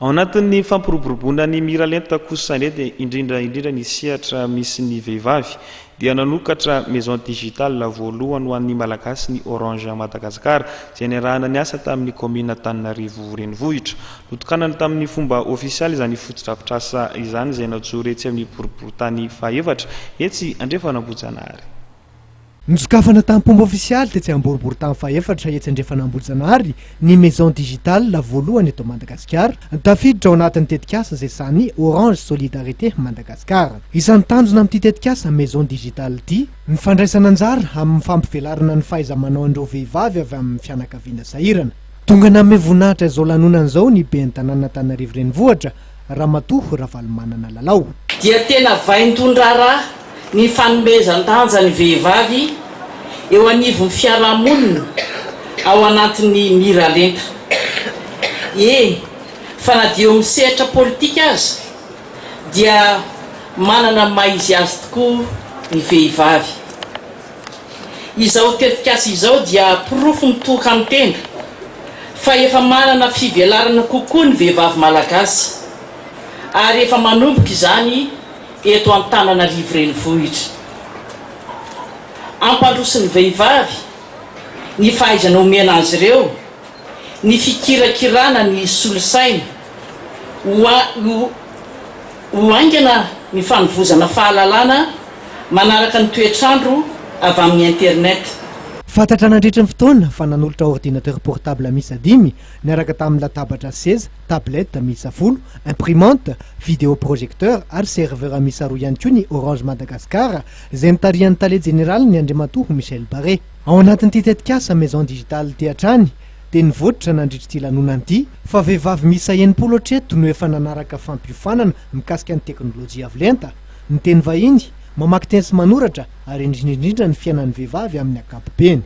Ao anatin'ny fampiroboroboana ny mira lenta kosa indray dia indrindra ny sehatra misy ny vehivavy dia nanokatra maison digitale voalohany ho an'ny malagasy ny Orange Madagascar izay niarahana ny asa tamin'ny commune Antananarivo renivohitra. Notokanana tamin'ny fomba ofisialy izany fotodrafitrasa izany izay natsory etsy amin'ny boriboritany fahaefatra etsy Andriafanambojanahary. Nizokafana tamin'ny pomba ofisialy tetsy amboriboritany fahaefatra etsy Andriafanambojanahary ny maison digitale voalohany eto Madagasikara tafiditra ao anatin'ny tetikasa izay sany Orange Solidarité Madagasikara. Isan'ny tanjona amin'ity tetikasa maison digitale ity ny fandraisana anjara amin'ny fampivelarana ny fahaiza-manao an'ireo vehivavy avy amin'ny fianakaviana sahirana. Tonga namin'ny voninahitra izao lanonana izao ny ben'ny tanàna Antananarivo renivohitra Ramatoa Ravalomanana Lalao. Dia tena vain-tondrara ny fanomezan-danja ny vehivavy eo anivon'ny fiarahamonina ao anatin'ny mira lenta. Fa na dia eo amin'ny sehatra politika aza dia manana maizy azy tokoa ny vehivavy. Izao tetikasa izao dia pirofo mitoka amin'ny tenda fa efa manana fivelarana kokoa ny vehivavy malagasy ary efa manomboka izany eto Antananarivo renivohitra. Ampandrosin'ny vehivavy ny fahaizana omena azy ireo, ny fikirakirana ny solosaina, ho aingana ny fanovozana fahalalana manaraka ny toetrandro avy amin'ny internet. Fantatra nandritra ny fotoana fa nanolotra ordinateur portable miisa 5 niaraka tamin'ny latabatra seza, tablette miisa 10, imprimante, vidéoprojecteur ary serveur miisa 2 ihany koa ny Orange Madagascar izay nitarihan'ny tale général ny Andriamatoa Michel Barré. Ao anatin'ity tetikasa maison digitale ity hatrany dia nivoatra nandritra ity lanonana ity fa vehivavy miisa 80 no efa nanaraka fampiofanana mikasika ny teknôlôjia avo lenta, ny teny vahiny, mamaky teny sy manoratra ary indrindra ny fiainan'ny vehivavy amin'ny ankapobeny.